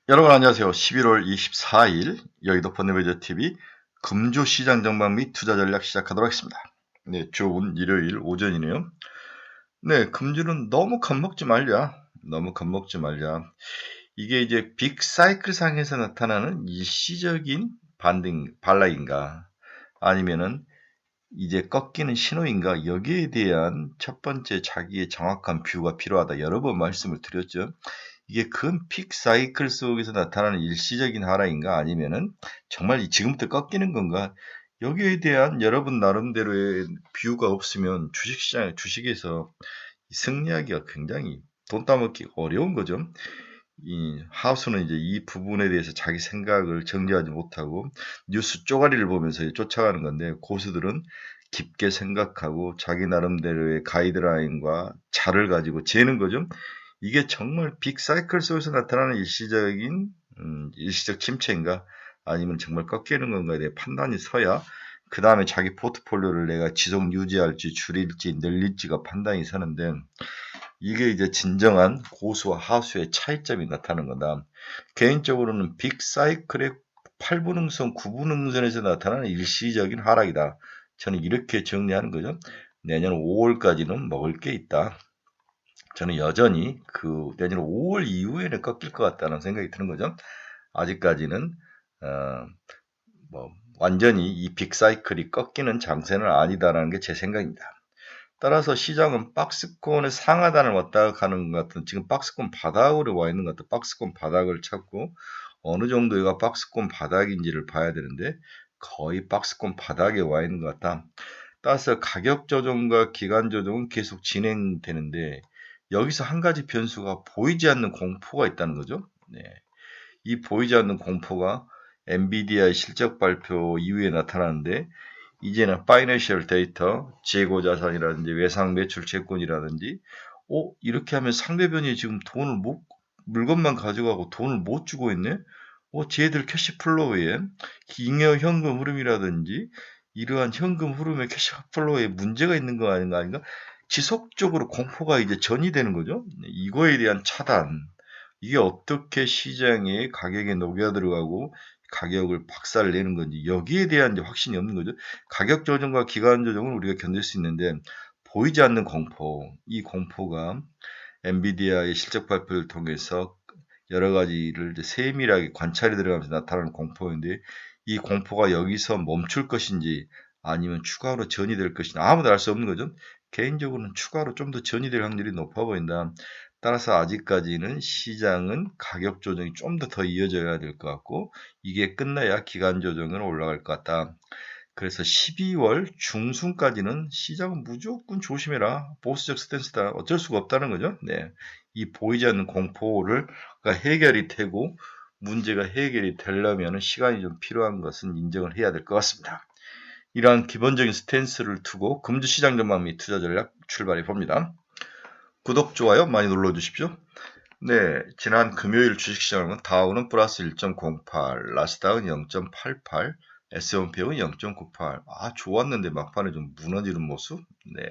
여러분 안녕하세요. 11월 24일 여의도 펀드매니저TV 금주시장 전망 및 투자 전략 시작하도록 하겠습니다. 네, 좋은 일요일 오전이네요. 네, 금주는 너무 겁먹지 말자. 너무 겁먹지 말자. 이게 이제 빅사이클 상에서 나타나는 일시적인 반락인가 아니면은 이제 꺾이는 신호인가 여기에 대한 첫 번째 자기의 정확한 뷰가 필요하다. 여러 번 말씀을 드렸죠. 이게 큰 픽 사이클 속에서 나타나는 일시적인 하락인가 아니면은 정말 지금부터 꺾이는 건가? 여기에 대한 여러분 나름대로의 뷰가 없으면 주식에서 승리하기가 굉장히 돈 따먹기 어려운 거죠. 이 하수는 이제 이 부분에 대해서 자기 생각을 정리하지 못하고 뉴스 쪼가리를 보면서 쫓아가는 건데 고수들은 깊게 생각하고 자기 나름대로의 가이드라인과 자를 가지고 재는 거죠. 이게 정말 빅사이클 속에서 나타나는 일시적 침체인가 아니면 정말 꺾이는 건가에 대해 판단이 서야 그 다음에 자기 포트폴리오를 내가 지속 유지할지 줄일지 늘릴지가 판단이 서는데 이게 이제 진정한 고수와 하수의 차이점이 나타나는 거다. 개인적으로는 빅사이클의 8분응선, 9분응선에서 나타나는 일시적인 하락이다. 저는 이렇게 정리하는 거죠. 내년 5월까지는 먹을 게 있다. 저는 여전히 그 내년 5월 이후에는 꺾일 것 같다는 생각이 드는 거죠. 아직까지는 어, 뭐 완전히 이 빅사이클이 꺾이는 장세는 아니다라는 게 제 생각입니다. 따라서 시장은 박스권의 상하단을 왔다 가는 것 같은 지금 박스권 바닥으로 와 있는 것 같아. 박스권 바닥을 찾고 어느 정도가 박스권 바닥인지를 봐야 되는데 거의 박스권 바닥에 와 있는 것 같다. 따라서 가격 조정과 기간 조정은 계속 진행되는데 여기서 한 가지 변수가 보이지 않는 공포가 있다는 거죠. 네. 이 보이지 않는 공포가 엔비디아의 실적 발표 이후에 나타나는데 이제는 파이낸셜 데이터, 재고 자산이라든지 외상 매출 채권이라든지 이렇게 하면 상대편이 지금 물건만 가져가고 돈을 못 주고 있네. 쟤들 캐시 플로우에 잉여 현금 흐름이라든지 이러한 현금 흐름의 캐시 플로우에 문제가 있는 거 아닌가? 지속적으로 공포가 이제 전이되는 거죠. 이거에 대한 차단. 이게 어떻게 시장의 가격에 녹여 들어가고 가격을 박살내는 건지 여기에 대한 이제 확신이 없는 거죠. 가격 조정과 기간 조정은 우리가 견딜 수 있는데 보이지 않는 공포, 이 공포가 엔비디아의 실적 발표를 통해서 여러 가지를 이제 세밀하게 관찰이 들어가면서 나타나는 공포인데 이 공포가 여기서 멈출 것인지 아니면 추가로 전이될 것인지 아무도 알 수 없는 거죠. 개인적으로는 추가로 좀 더 전이될 확률이 높아 보인다. 따라서 아직까지는 시장은 가격 조정이 좀 더 이어져야 될 것 같고 이게 끝나야 기간 조정은 올라갈 것 같다. 그래서 12월 중순까지는 시장은 무조건 조심해라. 보수적 스탠스다. 어쩔 수가 없다는 거죠. 네. 이 보이지 않는 공포를 해결이 되고 문제가 해결이 되려면 시간이 좀 필요한 것은 인정을 해야 될 것 같습니다. 이러한 기본적인 스탠스를 두고 금주시장 전망 및 투자 전략 출발해 봅니다. 구독, 좋아요 많이 눌러주십시오. 네, 지난 금요일 주식시장은 다우는 플러스 1.08, 나스닥은 0.88, S&P는 0.98. 좋았는데 막판에 좀 무너지는 모습. 네,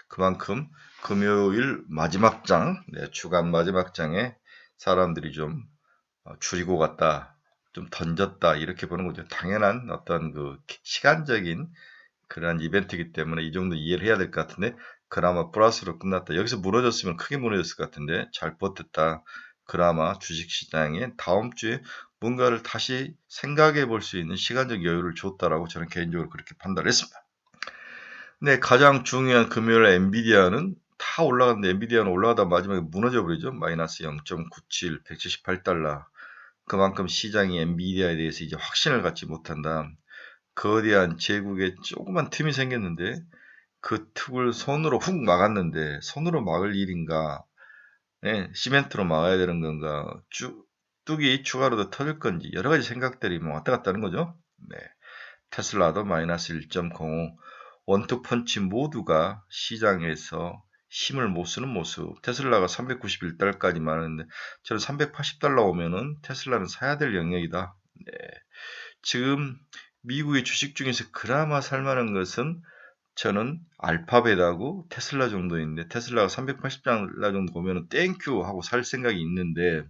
그만큼 금요일 마지막 장, 네, 주간 마지막 장에 사람들이 좀 줄이고 갔다, 좀 던졌다 이렇게 보는 거죠. 당연한 어떤 그 시간적인 그러한 이벤트이기 때문에 이 정도 이해를 해야 될 것 같은데 그나마 플러스로 끝났다. 여기서 무너졌으면 크게 무너졌을 것 같은데 잘 버텼다. 그나마 주식시장에 다음 주에 뭔가를 다시 생각해 볼 수 있는 시간적 여유를 줬다라고 저는 개인적으로 그렇게 판단을 했습니다. 네, 가장 중요한 금요일 엔비디아는 다 올라갔는데 엔비디아는 올라가다 마지막에 무너져 버리죠. 마이너스 0.97, 178달러. 그만큼 시장이 엔비디아에 대해서 이제 확신을 갖지 못한다. 거대한 제국에 조그만 틈이 생겼는데 그 틈을 손으로 훅 막았는데 손으로 막을 일인가? 네, 시멘트로 막아야 되는 건가? 뚝이 추가로 더 터질 건지 여러 가지 생각들이 왔다 갔다 하는 거죠. 네, 테슬라도 마이너스 1.05 원투펀치 모두가 시장에서 힘을 못 쓰는 모습. 테슬라가 391달러까지 많은데 저는 380달러 오면은 테슬라는 사야 될 영역이다. 네. 지금 미국의 주식 중에서 그나마 살만한 것은 저는 알파벳하고 테슬라 정도인데 테슬라가 380달러 정도 보면 땡큐 하고 살 생각이 있는데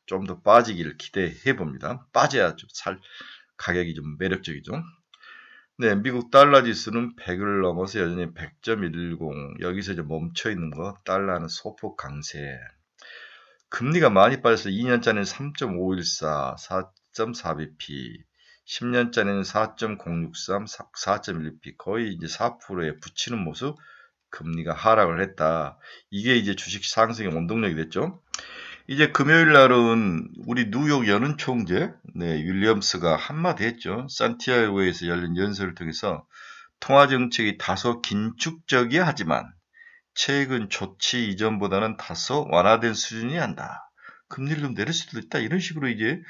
좀 더 빠지기를 기대해 봅니다. 빠져야 좀 가격이 좀 매력적이죠. 네, 미국 달러 지수는 100을 넘어서 여전히 100.10. 여기서 이제 멈춰 있는 거, 달러는 소폭 강세. 금리가 많이 빠져서 2년짜리는 3.514, 4.4bp, 10년짜리는 4.063, 4.1bp, 거의 이제 4%에 붙이는 모습, 금리가 하락을 했다. 이게 이제 주식 상승의 원동력이 됐죠. 이제 금요일 날은 우리 뉴욕 연은 총재, 네, 윌리엄스가 한마디 했죠. 산티아고에서 열린 연설을 통해서 통화 정책이 다소 긴축적이야 하지만 최근 조치 이전보다는 다소 완화된 수준이 한다. 금리를 좀 내릴 수도 있다. 이런 식으로 이제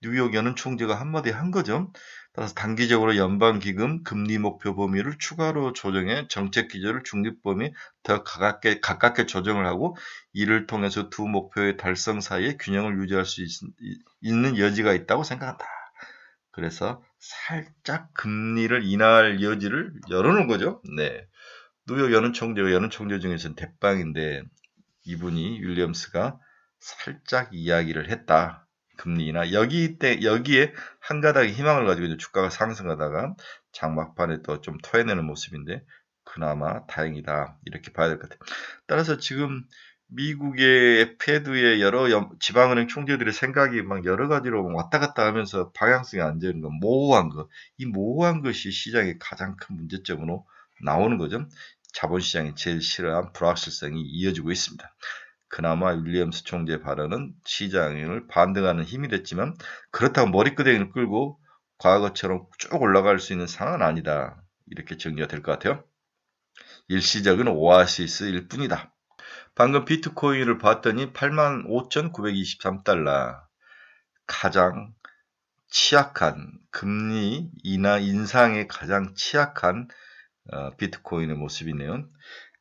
뉴욕 연은 총재가 한마디 한 거죠. 따라서 단기적으로 연방기금 금리 목표 범위를 추가로 조정해 정책 기조를 중립 범위 더 가깝게 조정을 하고 이를 통해서 두 목표의 달성 사이에 균형을 유지할 수 있는 여지가 있다고 생각한다. 그래서 살짝 금리를 인하할 여지를 열어놓은 거죠. 네. 뉴욕 연은 총재 중에서는 대빵인데 이분이 윌리엄스가 살짝 이야기를 했다. 금리 인하. 여기에 한 가닥의 희망을 가지고 이제 주가가 상승하다가 장막판에 또 좀 토해내는 모습인데 그나마 다행이다. 이렇게 봐야 될 것 같아요. 따라서 지금 미국의 페드의 여러 지방은행 총재들의 생각이 막 여러 가지로 왔다 갔다 하면서 방향성이 안 되는 거, 모호한 거. 이 모호한 것이 시장의 가장 큰 문제점으로 나오는 거죠. 자본시장이 제일 싫어한 불확실성이 이어지고 있습니다. 그나마 윌리엄스 총재 발언은 시장을 반등하는 힘이 됐지만 그렇다고 머리끄댕이를 끌고 과거처럼 쭉 올라갈 수 있는 상황은 아니다. 이렇게 정리가 될 것 같아요. 일시적인 오아시스일 뿐이다. 방금 비트코인을 봤더니 85,923달러. 가장 취약한 금리 인상에 가장 취약한 비트코인의 모습이네요.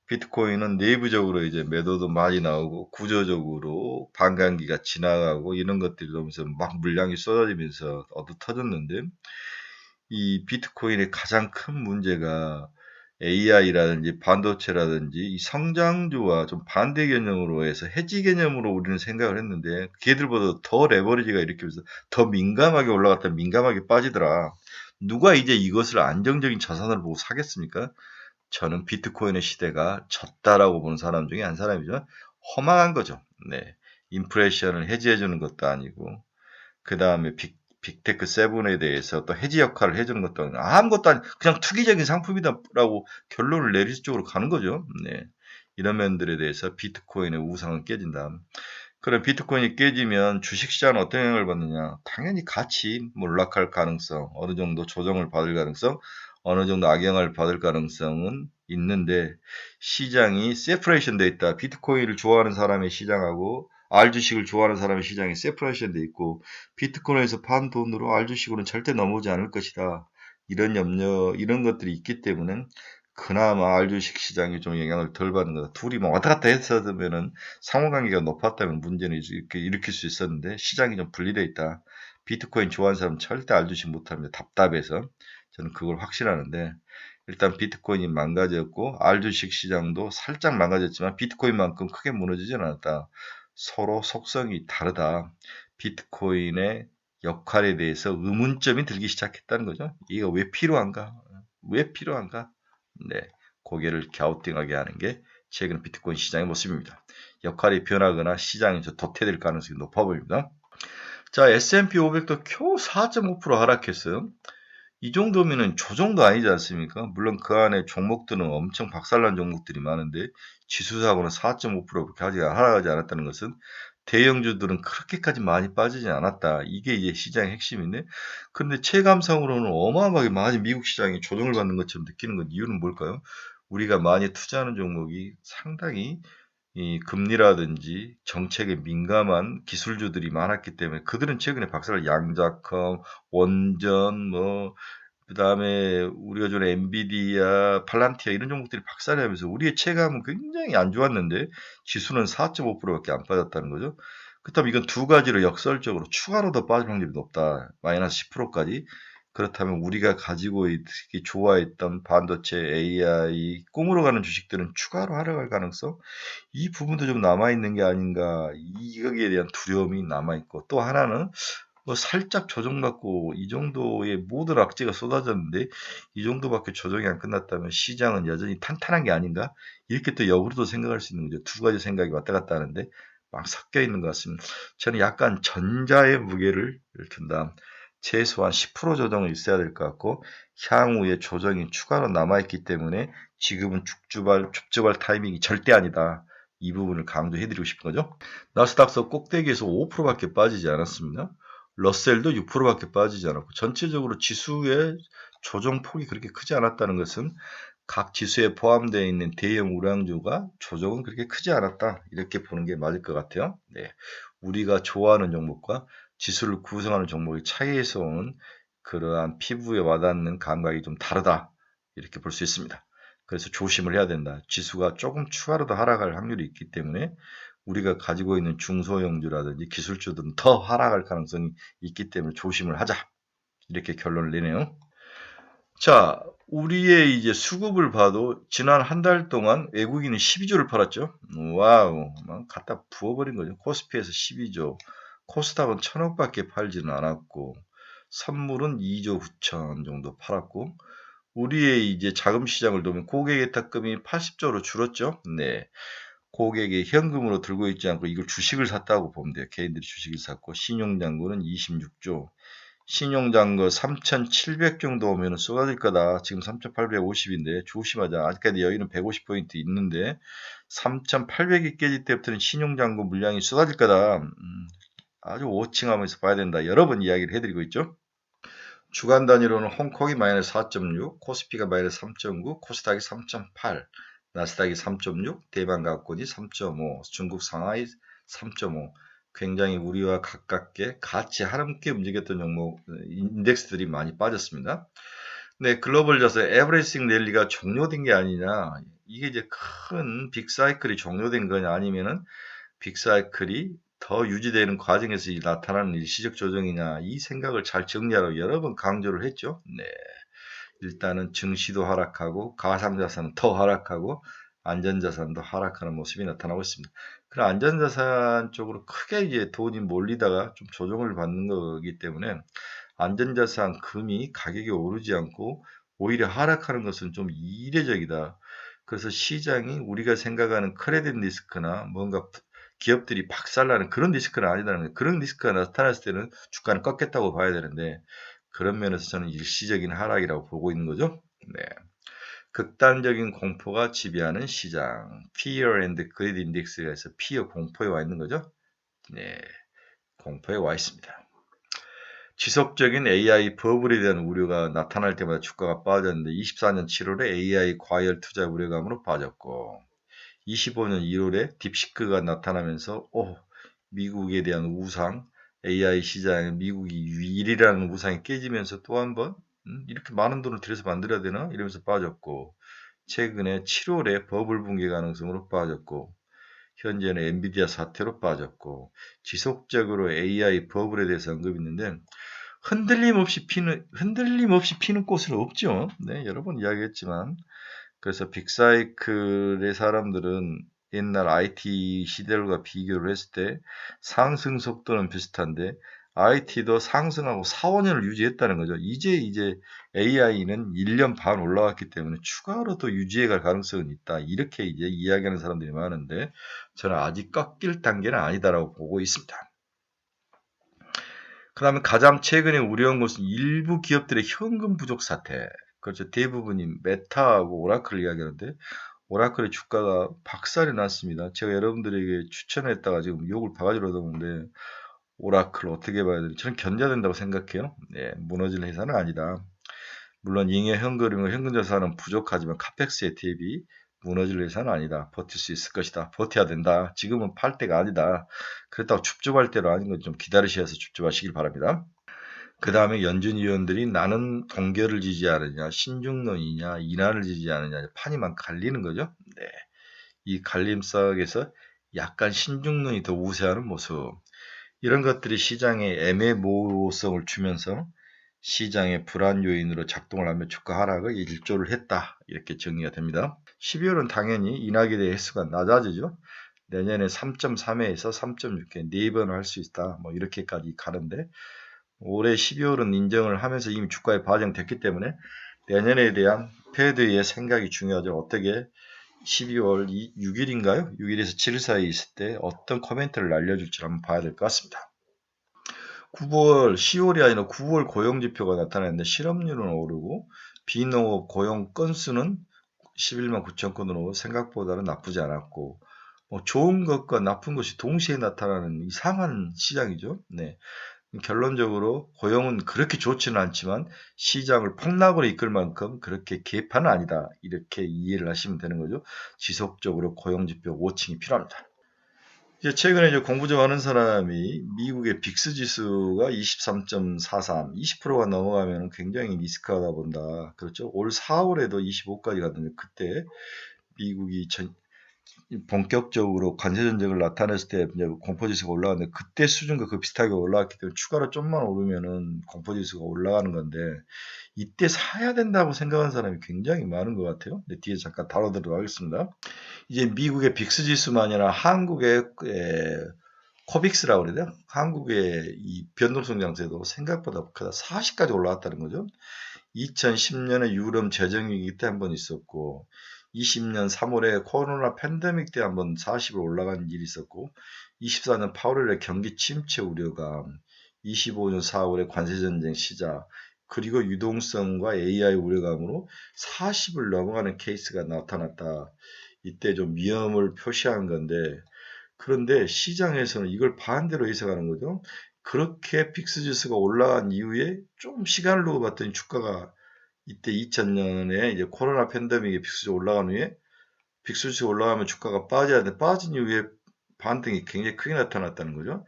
비트코인은 내부적으로 이제 매도도 많이 나오고 구조적으로 반감기가 지나가고 이런 것들이 오면서 막 물량이 쏟아지면서 터졌는데 이 비트코인의 가장 큰 문제가 AI라든지 반도체라든지 이 성장주와 좀 반대 개념으로 해서 해지 개념으로 우리는 생각을 했는데 걔들보다 더 레버리지가 일으키면서 더 민감하게 올라갔다 민감하게 빠지더라. 누가 이제 이것을 안정적인 자산을 보고 사겠습니까? 저는 비트코인의 시대가 졌다라고 보는 사람 중에 한 사람이죠. 허망한 거죠. 네. 인플레이션을 해지해 주는 것도 아니고 그 다음에 빅테크 세븐에 대해서 또 해지 역할을 해주는 것도 아니고 아무것도 아니 그냥 투기적인 상품이다라고 결론을 내릴 쪽으로 가는 거죠. 네. 이런 면들에 대해서 비트코인의 우상은 깨진다. 그럼 비트코인이 깨지면 주식시장은 어떤 영향을 받느냐? 당연히 같이 몰락할 가능성, 어느 정도 조정을 받을 가능성, 어느 정도 악영향을 받을 가능성은 있는데 시장이 세퍼레이션 돼 있다. 비트코인을 좋아하는 사람의 시장하고 R 주식을 좋아하는 사람의 시장이 세퍼레이션 돼 있고 비트코인에서 판 돈으로 R 주식으로는 절대 넘어오지 않을 것이다. 이런 염려, 이런 것들이 있기 때문에 그나마 R 주식 시장이 좀 영향을 덜 받는 거다. 둘이 막 왔다 갔다 했었으면은 상호관계가 높았다면 문제는 이렇게 일으킬 수 있었는데 시장이 좀 분리돼 있다. 비트코인 좋아하는 사람은 절대 R 주식 못합니다. 답답해서. 저는 그걸 확신하는데 일단 비트코인이 망가졌고 R 주식 시장도 살짝 망가졌지만 비트코인만큼 크게 무너지진 않았다. 서로 속성이 다르다. 비트코인의 역할에 대해서 의문점이 들기 시작했다는 거죠. 이거 왜 필요한가? 왜 필요한가? 네, 고개를 갸우뚱하게 하는 게 최근 비트코인 시장의 모습입니다. 역할이 변하거나 시장이 도태될 가능성이 높아 보입니다. 자, S&P 500도 겨우 4.5% 하락했어요. 이 정도면은 조정도 아니지 않습니까? 물론 그 안에 종목들은 엄청 박살난 종목들이 많은데 지수사고는 4.5%밖에 하락하지 않았다는 것은 대형주들은 그렇게까지 많이 빠지지 않았다. 이게 이제 시장의 핵심인데 그런데 체감상으로는 어마어마하게 많이 미국 시장이 조정을 받는 것처럼 느끼는 건 이유는 뭘까요? 우리가 많이 투자하는 종목이 상당히 이 금리라든지 정책에 민감한 기술주들이 많았기 때문에 그들은 최근에 박살을 양자컴, 원전, 그다음에 우리가 전에 엔비디아, 팔란티아 이런 종목들이 박살이 나면서 우리의 체감은 굉장히 안 좋았는데 지수는 4.5%밖에 안 빠졌다는 거죠. 그렇다면 이건 두 가지로 역설적으로 추가로 더 빠질 확률이 높다. 마이너스 10%까지. 그렇다면 우리가 가지고 있기 좋아했던 반도체, AI, 꿈으로 가는 주식들은 추가로 하락할 가능성? 이 부분도 좀 남아있는 게 아닌가. 이거기에 대한 두려움이 남아있고 또 하나는 뭐 살짝 조정받고 이 정도의 모든 악재가 쏟아졌는데 이 정도밖에 조정이 안 끝났다면 시장은 여전히 탄탄한 게 아닌가? 이렇게 또 역으로도 생각할 수 있는 거죠. 두 가지 생각이 왔다 갔다 하는데 막 섞여 있는 것 같습니다. 저는 약간 전자의 무게를 둔다. 최소한 10% 조정은 있어야 될 것 같고 향후에 조정이 추가로 남아있기 때문에 지금은 줍줍할 타이밍이 절대 아니다. 이 부분을 강조해드리고 싶은 거죠. 나스닥서 꼭대기에서 5%밖에 빠지지 않았습니다. 러셀도 6%밖에 빠지지 않았고 전체적으로 지수의 조정폭이 그렇게 크지 않았다는 것은 각 지수에 포함되어 있는 대형 우량주가 조정은 그렇게 크지 않았다. 이렇게 보는 게 맞을 것 같아요. 네. 우리가 좋아하는 종목과 지수를 구성하는 종목의 차이에서 오는 그러한 피부에 와닿는 감각이 좀 다르다. 이렇게 볼 수 있습니다. 그래서 조심을 해야 된다. 지수가 조금 추가로 더 하락할 확률이 있기 때문에 우리가 가지고 있는 중소형주라든지 기술주들은 더 하락할 가능성이 있기 때문에 조심을 하자. 이렇게 결론을 내네요. 자, 우리의 이제 수급을 봐도 지난 한 달 동안 외국인은 12조를 팔았죠. 와우, 막 갖다 부어버린 거죠. 코스피에서 12조, 코스닥은 1000억밖에 팔지는 않았고, 선물은 2조 9천 정도 팔았고, 우리의 이제 자금 시장을 보면 고객예탁금이 80조로 줄었죠. 네. 고객이 현금으로 들고 있지 않고 이걸 주식을 샀다고 보면 돼요. 개인들이 주식을 샀고, 신용잔고는 26조, 신용잔고 3,700 정도 오면 쏟아질 거다. 지금 3,850인데 조심하자. 아직까지 여기는 150포인트 있는데 3,800이 깨질 때부터는 신용잔고 물량이 쏟아질 거다. 아주 워칭하면서 봐야 된다. 여러 번 이야기를 해드리고 있죠. 주간 단위로는 홍콩이 마이너스 4.6, 코스피가 마이너스 3.9, 코스닥이 3.8, 나스닥이 3.6, 대만 가권이 3.5, 중국 상하이 3.5. 굉장히 우리와 가깝게 같이 함께 움직였던 종목 인덱스들이 많이 빠졌습니다. 네, 글로벌 자세 에버리싱 랠리가 종료된 게 아니냐. 이게 이제 큰 빅사이클이 종료된 거냐 아니면은 빅사이클이 더 유지되는 과정에서 나타나는 일시적 조정이냐 이 생각을 잘 정리하라고 여러 번 강조를 했죠. 네. 일단은 증시도 하락하고 가상자산은 더 하락하고 안전자산도 하락하는 모습이 나타나고 있습니다. 그런 안전자산 쪽으로 크게 이제 돈이 몰리다가 좀 조정을 받는 거기 때문에 안전자산 금이 가격이 오르지 않고 오히려 하락하는 것은 좀 이례적이다. 그래서 시장이 우리가 생각하는 크레딧 리스크나 뭔가 기업들이 박살나는 그런 리스크는 아니다는 거예요. 그런 리스크가 나타났을 때는 주가는 꺾였다고 봐야 되는데 그런 면에서 저는 일시적인 하락이라고 보고 있는 거죠. 네. 극단적인 공포가 지배하는 시장. Fear and Greed Index가 해서 Fear 공포에 와 있는 거죠. 네. 공포에 와 있습니다. 지속적인 AI 버블에 대한 우려가 나타날 때마다 주가가 빠졌는데 24년 7월에 AI 과열 투자 우려감으로 빠졌고 25년 1월에 딥시크가 나타나면서 미국에 대한 우상, AI 시장에 미국이 1위라는 우상이 깨지면서 또 한 번 이렇게 많은 돈을 들여서 만들어야 되나? 이러면서 빠졌고 최근에 7월에 버블 붕괴 가능성으로 빠졌고 현재는 엔비디아 사태로 빠졌고 지속적으로 AI 버블에 대해서 언급이 있는데 흔들림 없이 피는 꽃은 없죠. 네, 여러 번 이야기했지만 그래서 빅사이클의 사람들은 옛날 IT 시대와 비교를 했을 때 상승 속도는 비슷한데 IT도 상승하고 4, 5년을 유지했다는 거죠. 이제 AI는 1년 반 올라왔기 때문에 추가로 더 유지해 갈 가능성은 있다. 이렇게 이제 이야기하는 사람들이 많은데 저는 아직 꺾일 단계는 아니다라고 보고 있습니다. 그 다음에 가장 최근에 우려한 것은 일부 기업들의 현금 부족 사태. 그렇죠. 대부분이 메타하고 오라클을 이야기하는데 오라클의 주가가 박살이 났습니다. 제가 여러분들에게 추천했다가 지금 욕을 바가지로 얻었는데 오라클 어떻게 봐야 되는지 저는 견뎌야 된다고 생각해요. 네, 무너질 회사는 아니다. 물론 잉여 현금이고 현금 자산은 부족하지만 카펙스에 대비 무너질 회사는 아니다. 버틸 수 있을 것이다. 버텨야 된다. 지금은 팔 때가 아니다. 그렇다고 줍줍할 때로 아닌 건 좀 기다리셔서 줍줍하시길 바랍니다. 그 다음에 연준 위원들이 나는 동결을 지지하느냐, 신중론이냐, 이란을 지지하느냐, 판이만 갈리는 거죠. 네. 이 갈림석에서 약간 신중론이 더 우세하는 모습. 이런 것들이 시장에 애매모호성을 주면서 시장의 불안 요인으로 작동을 하며 주가 하락을 일조를 했다. 이렇게 정리가 됩니다. 12월은 당연히 인하에 대해 횟수가 낮아지죠. 내년에 3.3회에서 3.6회 4번 할 수 있다. 뭐 이렇게까지 가는데 올해 12월은 인정을 하면서 이미 주가에 반영됐기 때문에 내년에 대한 패드의 생각이 중요하죠. 어떻게 12월 6일인가요? 6일에서 7일 사이에 있을 때 어떤 코멘트를 날려줄지 한번 봐야 될 것 같습니다. 9월, 10월이 아니라 9월 고용지표가 나타났는데 실업률은 오르고 비농업 고용 건수는 11만 9천 건으로 생각보다는 나쁘지 않았고 뭐 좋은 것과 나쁜 것이 동시에 나타나는 이상한 시장이죠. 네. 결론적으로 고용은 그렇게 좋지는 않지만 시장을 폭락으로 이끌 만큼 그렇게 개판은 아니다. 이렇게 이해를 하시면 되는 거죠. 지속적으로 고용지표 워칭이 필요합니다. 이제 최근에 이제 공부 좀 하는 사람이 미국의 빅스 지수가 23.43, 20%가 넘어가면 굉장히 리스크하다 본다. 그렇죠. 올 4월에도 25까지 갔는데 그때 미국이 본격적으로 관세 전쟁을 나타냈을 때 이제 공포지수가 올라갔는데 그때 수준과 그 비슷하게 올라갔기 때문에 추가로 좀만 오르면은 공포지수가 올라가는 건데 이때 사야 된다고 생각하는 사람이 굉장히 많은 것 같아요. 근데 뒤에 잠깐 다뤄보도록 하겠습니다. 이제 미국의 빅스 지수만 아니라 한국의 코빅스라고 그래야 돼요. 한국의 이 변동성 장세도 생각보다 크다. 40까지 올라왔다는 거죠. 2010년에 유럽 재정위기 때 한 번 있었고 20년 3월에 코로나 팬데믹 때 한번 40으로 올라간 일이 있었고 24년 8월에 경기 침체 우려감 25년 4월에 관세전쟁 시작 그리고 유동성과 AI 우려감으로 40을 넘어가는 케이스가 나타났다. 이때 좀 위험을 표시한 건데 그런데 시장에서는 이걸 반대로 해석하는 거죠. 그렇게 픽스 지수가 올라간 이후에 좀 시간을 두고 봤더니 주가가 이때 2000년에 이제 코로나 팬데믹에 빅스가 올라간 후에 빅스가 올라가면 주가가 빠져야 되는데 빠진 이후에 반등이 굉장히 크게 나타났다는 거죠.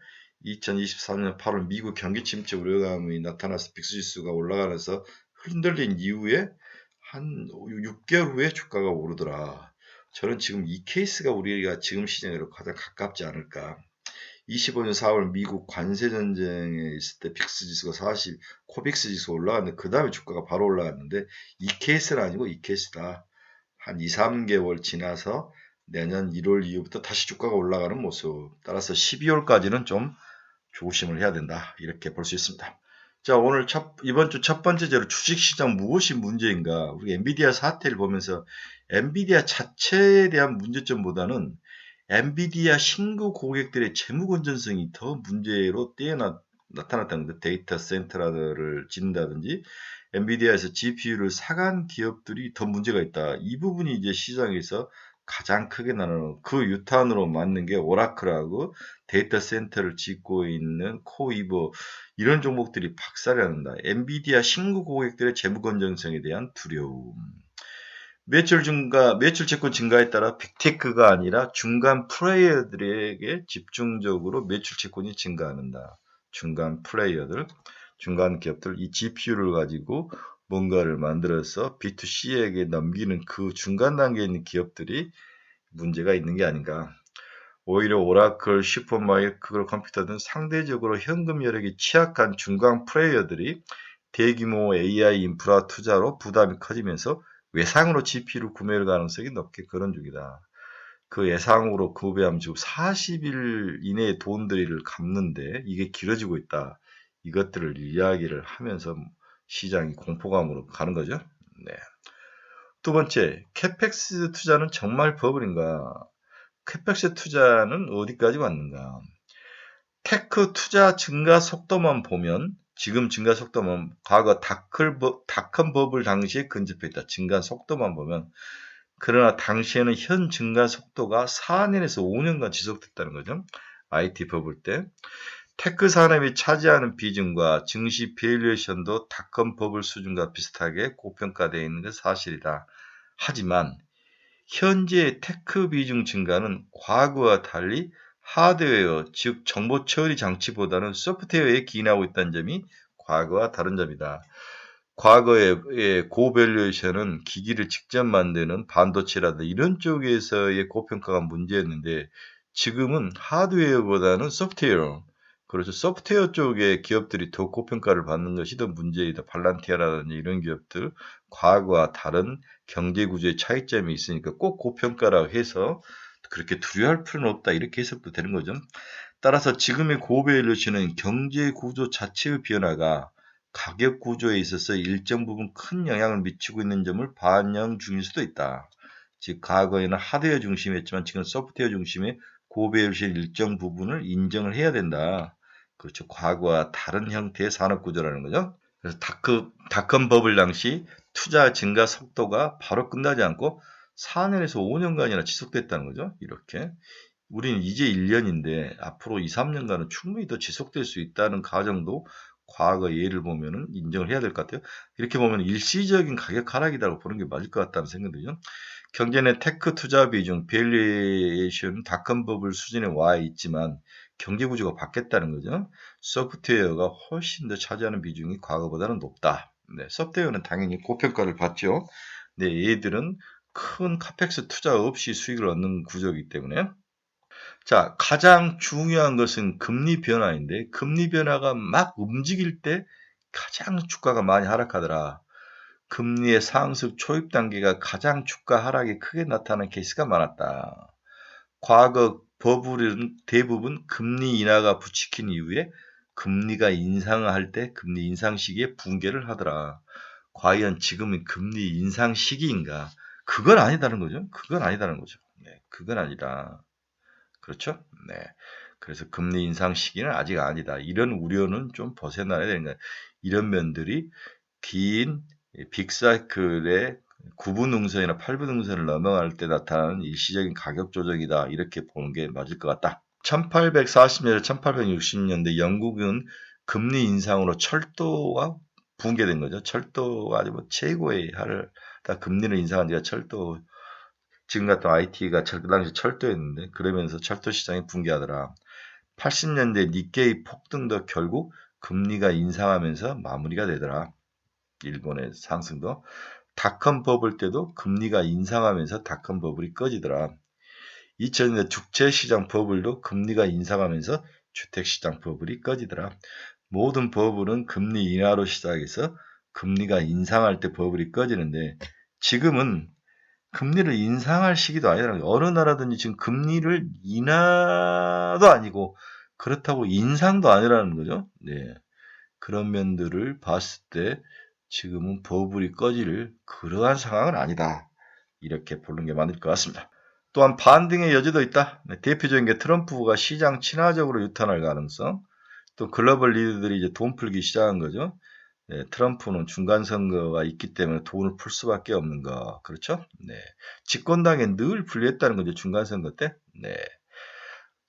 2023년 8월 미국 경기 침체 우려감이 나타나서 빅스 지수가 올라가면서 흔들린 이후에 한 6개월 후에 주가가 오르더라. 저는 지금 이 케이스가 우리가 지금 시장으로 가장 가깝지 않을까. 25년 4월 미국 관세 전쟁에 있을 때 빅스 지수가 40, 코빅스 지수가 올라갔는데 그 다음에 주가가 바로 올라갔는데 이 케이스는 아니고 이 케이스다. 한 2, 3개월 지나서 내년 1월 이후부터 다시 주가가 올라가는 모습. 따라서 12월까지는 좀 조심을 해야 된다. 이렇게 볼 수 있습니다. 자, 오늘 이번 주 첫 번째 제로 주식시장 무엇이 문제인가? 우리 엔비디아 사태를 보면서 엔비디아 자체에 대한 문제점보다는 엔비디아 신규 고객들의 재무 건전성이 더 문제로 나타났다는 데 데이터 센터를 짓는다든지 엔비디아에서 GPU를 사간 기업들이 더 문제가 있다. 이 부분이 이제 시장에서 가장 크게 나누는 그 유탄으로 맞는 게 오라클하고 데이터 센터를 짓고 있는 코이버 이런 종목들이 박살이 난다. 엔비디아 신규 고객들의 재무 건전성에 대한 두려움. 매출 채권 증가에 따라 빅테크가 아니라 중간 플레이어들에게 집중적으로 매출 채권이 증가한다. 중간 플레이어들, 중간 기업들, 이 GPU를 가지고 뭔가를 만들어서 B2C에게 넘기는 그 중간 단계에 있는 기업들이 문제가 있는 게 아닌가. 오히려 오라클, 슈퍼마이크로 컴퓨터 등 상대적으로 현금 여력이 취약한 중간 플레이어들이 대규모 AI 인프라 투자로 부담이 커지면서 외상으로 GPU를 구매할 가능성이 높게 거론 중이다. 그 예상으로 구매하면 지금 40일 이내에 돈들이를 갚는데 이게 길어지고 있다. 이것들을 이야기를 하면서 시장이 공포감으로 가는 거죠. 네. 두 번째, 캐펙스 투자는 정말 버블인가? 캐펙스 투자는 어디까지 왔는가? 테크 투자 증가 속도만 보면 지금 증가 속도만 과거 닷컴 버블 당시에 근접했다. 증가 속도만 보면 그러나 당시에는 현 증가 속도가 4년에서 5년간 지속됐다는 거죠. IT 버블 때. 테크 산업이 차지하는 비중과 증시 밸류에이션도 닷컴 버블 수준과 비슷하게 고평가되어 있는 게 사실이다. 하지만 현재 테크 비중 증가는 과거와 달리 하드웨어, 즉 정보 처리 장치보다는 소프트웨어에 기인하고 있다는 점이 과거와 다른 점이다. 과거의 고밸류에이션은 기기를 직접 만드는 반도체라든지 이런 쪽에서의 고평가가 문제였는데 지금은 하드웨어보다는 소프트웨어, 그렇죠. 소프트웨어 쪽의 기업들이 더 고평가를 받는 것이 더 문제이다. 발란티아라든지 이런 기업들 과거와 다른 경제 구조의 차이점이 있으니까 꼭 고평가라고 해서 그렇게 두려워할 필요는 없다. 이렇게 해석도 되는 거죠. 따라서 지금의 고밸류에이션은 경제 구조 자체의 변화가 가격 구조에 있어서 일정 부분 큰 영향을 미치고 있는 점을 반영 중일 수도 있다. 즉 과거에는 하드웨어 중심이었지만 지금 소프트웨어 중심의 고밸류에이션 일정 부분을 인정을 해야 된다. 그렇죠. 과거와 다른 형태의 산업 구조라는 거죠. 그래서 닷컴 버블 당시 투자 증가 속도가 바로 끝나지 않고 4년에서 5년간이나 지속됐다는 거죠. 이렇게. 우리는 이제 1년인데 앞으로 2, 3년간은 충분히 더 지속될 수 있다는 가정도 과거 예를 보면은 인정을 해야 될 것 같아요. 이렇게 보면 일시적인 가격 하락이라고 보는 게 맞을 것 같다는 생각이 들죠. 경제는 테크 투자 비중, 밸류에이션, 닷컴 버블 수준에 와 있지만 경제 구조가 바뀌었다는 거죠. 소프트웨어가 훨씬 더 차지하는 비중이 과거보다는 높다. 네, 소프트웨어는 당연히 고평가를 받죠. 네, 얘들은 큰 카펙스 투자 없이 수익을 얻는 구조이기 때문에 자, 가장 중요한 것은 금리 변화인데 금리 변화가 막 움직일 때 가장 주가가 많이 하락하더라. 금리의 상승 초입 단계가 가장 주가 하락이 크게 나타나는 케이스가 많았다. 과거 버블은 대부분 금리 인하가 부추긴 이후에 금리가 인상을 할 때 금리 인상 시기에 붕괴를 하더라. 과연 지금은 금리 인상 시기인가? 그건 아니다는 거죠. 그건 아니다는 거죠. 네, 그건 아니다. 그렇죠? 네. 그래서 금리 인상 시기는 아직 아니다. 이런 우려는 좀 벗어나야 되는 거예요. 이런 면들이 긴 빅사이클의 9분 응선이나 8분 응선을 넘어갈 때 나타나는 일시적인 가격 조정이다. 이렇게 보는 게 맞을 것 같다. 1840년대, 1860년대 영국은 금리 인상으로 철도가 붕괴된 거죠. 철도가 아주 뭐 최고의 하를 다 금리를 인상한 지가 철도 지금 같은 IT가 그 당시 철도였는데 그러면서 철도 시장이 붕괴하더라. 80년대 니케이 폭등도 결국 금리가 인상하면서 마무리가 되더라. 일본의 상승도. 닷컴 버블 때도 금리가 인상하면서 닷컴 버블이 꺼지더라. 2000년대 주택시장 버블도 금리가 인상하면서 주택시장 버블이 꺼지더라. 모든 버블은 금리 인하로 시작해서 금리가 인상할 때 버블이 꺼지는데 지금은 금리를 인상할 시기도 아니라는 거예요. 어느 나라든지 지금 금리를 인하도 아니고 그렇다고 인상도 아니라는 거죠. 네. 그런 면들을 봤을 때 지금은 버블이 꺼질 그러한 상황은 아니다. 이렇게 보는 게 맞을 것 같습니다. 또한 반등의 여지도 있다. 네, 대표적인 게 트럼프가 시장 친화적으로 유턴할 가능성. 또 글로벌 리더들이 이제 돈 풀기 시작한 거죠. 네, 트럼프는 중간 선거가 있기 때문에 돈을 풀 수밖에 없는 거. 그렇죠? 네. 집권당에 늘 불리했다는 거죠. 중간 선거 때. 네.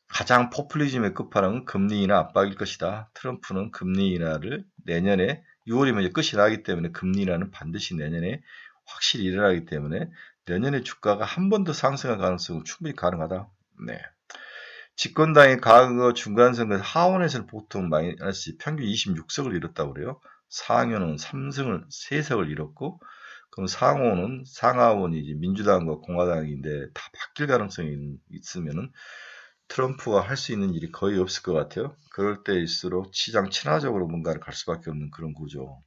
가장 포퓰리즘의 끝판왕은 금리 인하 압박일 것이다. 트럼프는 금리 인하를 내년에 6월이면 이제 끝이 나기 때문에 금리 인하는 반드시 내년에 확실히 일어나기 때문에 내년에 주가가 한 번 더 상승할 가능성은 충분히 가능하다. 네. 집권당이 과거 중간선거 하원에서는 보통 마이너스 평균 26석을 잃었다고 그래요. 상하원은 3석을 잃었고, 그럼 상하원이 이제 민주당과 공화당인데 다 바뀔 가능성이 있으면은 트럼프가 할 수 있는 일이 거의 없을 것 같아요. 그럴 때일수록 시장 친화적으로 뭔가를 갈 수밖에 없는 그런 구조.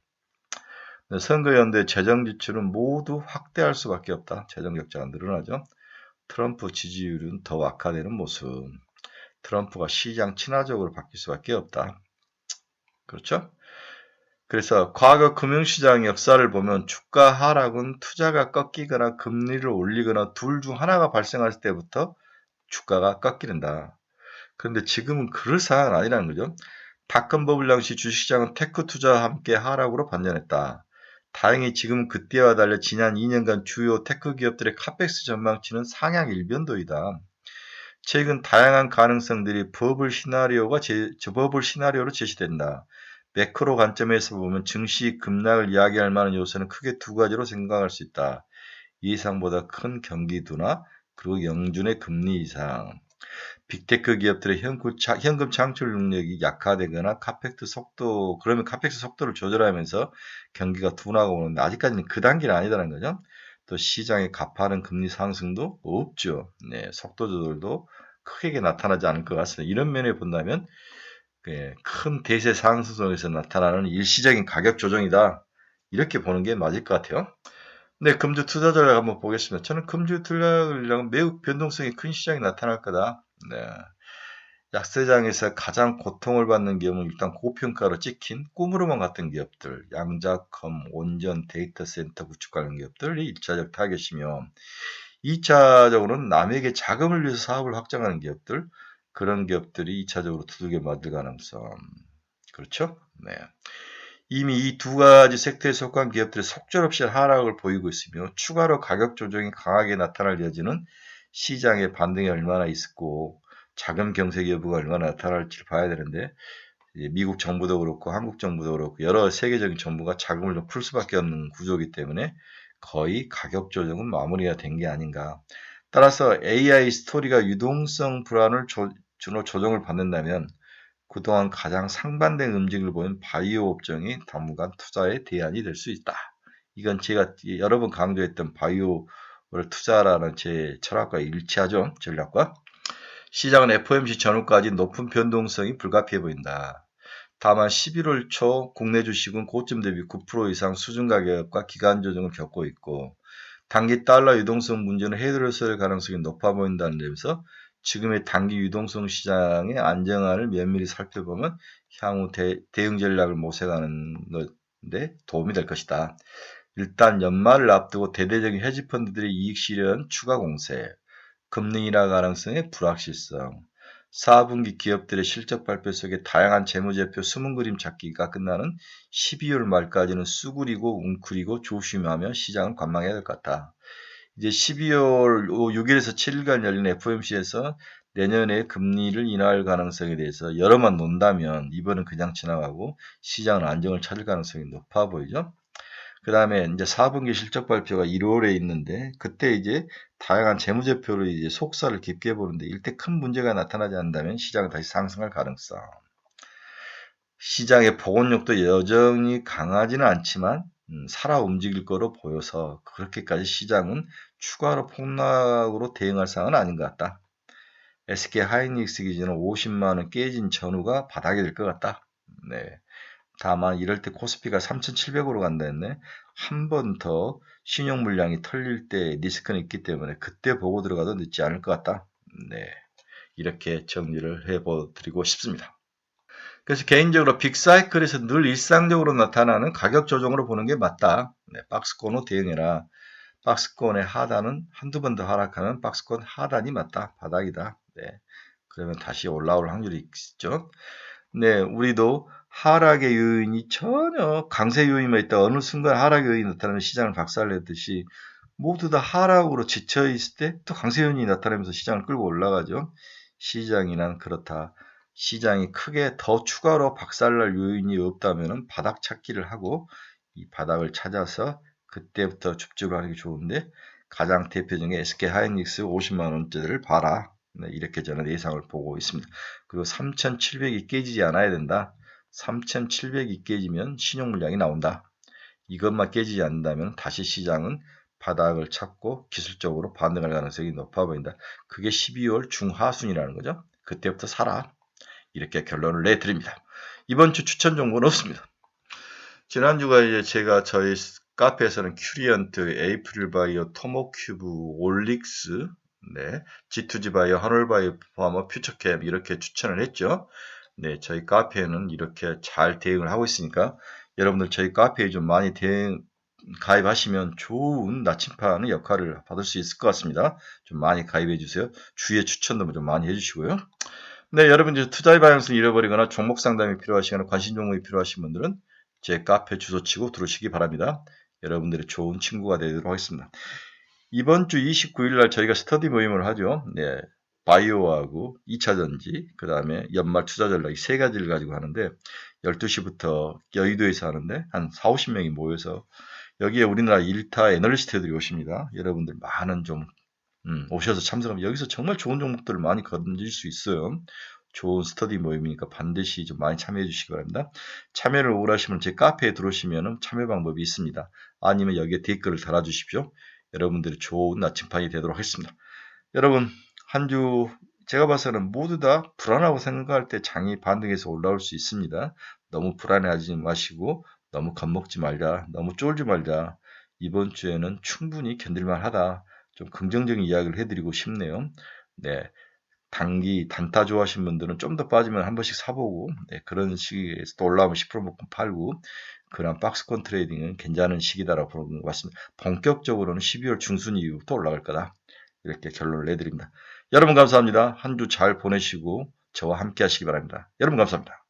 선거연대 재정 지출은 모두 확대할 수밖에 없다. 재정 적자가 늘어나죠. 트럼프 지지율은 더 악화되는 모습. 트럼프가 시장 친화적으로 바뀔 수밖에 없다. 그렇죠? 그래서 과거 금융시장 역사를 보면 주가 하락은 투자가 꺾이거나 금리를 올리거나 둘 중 하나가 발생할 때부터 주가가 꺾이는다. 그런데 지금은 그럴 상황은 아니라는 거죠. 닷컴 버블 당시 주식시장은 테크 투자와 함께 하락으로 반전했다. 다행히 지금 그때와 달리 지난 2년간 주요 테크 기업들의 카펙스 전망치는 상향 일변도이다. 최근 다양한 가능성들이 버블 시나리오로 제시된다. 매크로 관점에서 보면 증시 급락을 이야기할 만한 요소는 크게 두 가지로 생각할 수 있다. 예상보다 큰 경기 둔화, 그리고 영준의 금리 이상. 빅테크 기업들의 현금 창출 능력이 약화되거나 그러면 카펙스 속도를 조절하면서 경기가 둔화가 오는데 아직까지는 그 단계는 아니다는 거죠. 또 시장의 가파른 금리 상승도 없죠. 네, 속도 조절도 크게 나타나지 않을 것 같습니다. 이런 면에 본다면 큰 대세 상승 속에서 나타나는 일시적인 가격 조정이다. 이렇게 보는 게 맞을 것 같아요. 네, 금주 투자 전략 한번 보겠습니다. 저는 금주 투자 전략은 매우 변동성이 큰 시장이 나타날 거다. 네. 약세장에서 가장 고통을 받는 기업은 일단 고평가로 찍힌 꿈으로만 갔던 기업들, 양자컴, 온전, 데이터 센터 구축 관련 기업들이 1차적 타겟이며 2차적으로는 남에게 자금을 위해서 사업을 확장하는 기업들, 그런 기업들이 2차적으로 두들겨 맞을 가능성. 그렇죠? 네. 이미 이 두 가지 섹터에 속한 기업들이 속절없이 하락을 보이고 있으며 추가로 가격 조정이 강하게 나타날 여지는 시장의 반등이 얼마나 있었고 자금 경색 여부가 얼마나 나타날지 봐야 되는데 미국 정부도 그렇고 한국 정부도 그렇고 여러 세계적인 정부가 자금을 좀 풀 수밖에 없는 구조이기 때문에 거의 가격 조정은 마무리가 된 게 아닌가. 따라서 AI 스토리가 유동성 불안을 조정을 받는다면 그동안 가장 상반된 움직임을 보인 바이오 업종이 당분간 투자의 대안이 될 수 있다. 이건 제가 여러 번 강조했던 바이오를 투자라는 제 철학과 일치하죠. 전략과. 시장은 FOMC 전후까지 높은 변동성이 불가피해 보인다. 다만 11월 초 국내 주식은 고점 대비 9% 이상 수준 가격과 기간 조정을 겪고 있고 단기 달러 유동성 문제는 해결될 가능성이 높아 보인다는 점에서 지금의 단기 유동성 시장의 안정화를 면밀히 살펴보면 향후 대응 전략을 모색하는 것에 도움이 될 것이다. 일단 연말을 앞두고 대대적인 헤지펀드들의 이익 실현 추가 공세, 금리 인하 가능성의 불확실성, 4분기 기업들의 실적 발표 속에 다양한 재무제표 숨은 그림 찾기가 끝나는 12월 말까지는 수구리고 웅크리고 조심하며 시장을 관망해야 될 것 같다. 이제 12월 6일에서 7일간 열린 FOMC에서 내년에 금리를 인하할 가능성에 대해서 여러만 논다면 이번은 그냥 지나가고 시장은 안정을 찾을 가능성이 높아 보이죠. 그 다음에 이제 4분기 실적 발표가 1월에 있는데 그때 이제 다양한 재무제표를 이제 속사를 깊게 보는데 이때 큰 문제가 나타나지 않는다면 시장은 다시 상승할 가능성. 시장의 복원력도 여전히 강하지는 않지만 살아 움직일 거로 보여서 그렇게까지 시장은 추가로 폭락으로 대응할 상황은 아닌 것 같다. SK 하이닉스 기준은 50만 원 깨진 전후가 바닥이 될 것 같다. 네. 다만 이럴 때 코스피가 3,700으로 간다 했네. 한 번 더 신용 물량이 털릴 때 리스크는 있기 때문에 그때 보고 들어가도 늦지 않을 것 같다. 네. 이렇게 정리를 해드리고 싶습니다. 그래서 개인적으로 빅사이클에서 늘 일상적으로 나타나는 가격 조정으로 보는 게 맞다. 네, 박스권 후 대응해라. 박스권의 하단은 한두 번 더 하락하면 박스권 하단이 맞다. 바닥이다. 네. 그러면 다시 올라올 확률이 있죠. 네, 우리도 하락의 요인이 전혀 강세 요인만 있다. 어느 순간 하락 요인이 나타나면 시장을 박살내듯이 모두 다 하락으로 지쳐 있을 때 또 강세 요인이 나타나면서 시장을 끌고 올라가죠. 시장이란 그렇다. 시장이 크게 더 추가로 박살날 요인이 없다면 바닥 찾기를 하고 이 바닥을 찾아서 그때부터 줍줍을 하는 게 좋은데 가장 대표적인 SK 하이닉스 50만 원짜리를 봐라. 네, 이렇게 저는 예상을 보고 있습니다. 그리고 3,700이 깨지지 않아야 된다. 3,700이 깨지면 신용 물량이 나온다. 이것만 깨지지 않는다면 다시 시장은 바닥을 찾고 기술적으로 반등할 가능성이 높아 보인다. 그게 12월 중하순이라는 거죠. 그때부터 사라. 이렇게 결론을 내드립니다. 이번 주 추천 정보는 없습니다. 지난주가 이제 제가 저희 카페에서는 큐리언트, 에이프릴 바이오, 토모큐브, 올릭스, 네, G2G 바이오, 한올바이오, 포함한 퓨처캡 이렇게 추천을 했죠. 네, 저희 카페에는 이렇게 잘 대응을 하고 있으니까 여러분들 저희 카페에 좀 많이 가입하시면 좋은 나침반의 역할을 받을 수 있을 것 같습니다. 좀 많이 가입해 주세요. 주위에 추천도 좀 많이 해주시고요. 네, 여러분들 투자의 방향성을 잃어버리거나 종목 상담이 필요하시거나 관심 종목이 필요하신 분들은 제 카페 주소 치고 들어오시기 바랍니다. 여러분들의 좋은 친구가 되도록 하겠습니다. 이번 주 29일 날 저희가 스터디 모임을 하죠. 네, 바이오하고 2차 전지, 그 다음에 연말 투자 전략 이 세 가지를 가지고 하는데 12시부터 여의도에서 하는데 한 4, 50명이 모여서 여기에 우리나라 1타 애널리스트들이 오십니다. 여러분들 많은 좀 오셔서 참석하면 여기서 정말 좋은 종목들을 많이 건질 수 있어요. 좋은 스터디 모임이니까 반드시 좀 많이 참여해 주시기 바랍니다. 참여를 원하시면 제 카페에 들어오시면 참여 방법이 있습니다. 아니면 여기에 댓글을 달아주십시오. 여러분들이 좋은 나침반이 되도록 하겠습니다. 여러분 한 주 제가 봐서는 모두 다 불안하고 생각할 때 장이 반등해서 올라올 수 있습니다. 너무 불안해하지 마시고 너무 겁먹지 말자, 너무 쫄지 말자. 이번 주에는 충분히 견딜만 하다. 좀 긍정적인 이야기를 해드리고 싶네요. 네. 단타 좋아하시는 분들은 좀 더 빠지면 한 번씩 사보고, 네, 그런 시기에서 또 올라오면 10% 먹고 팔고, 그런 박스권 트레이딩은 괜찮은 시기다라고 보는 것 같습니다. 본격적으로는 12월 중순 이후부터 올라갈 거다. 이렇게 결론을 내드립니다. 여러분 감사합니다. 한 주 잘 보내시고 저와 함께 하시기 바랍니다. 여러분 감사합니다.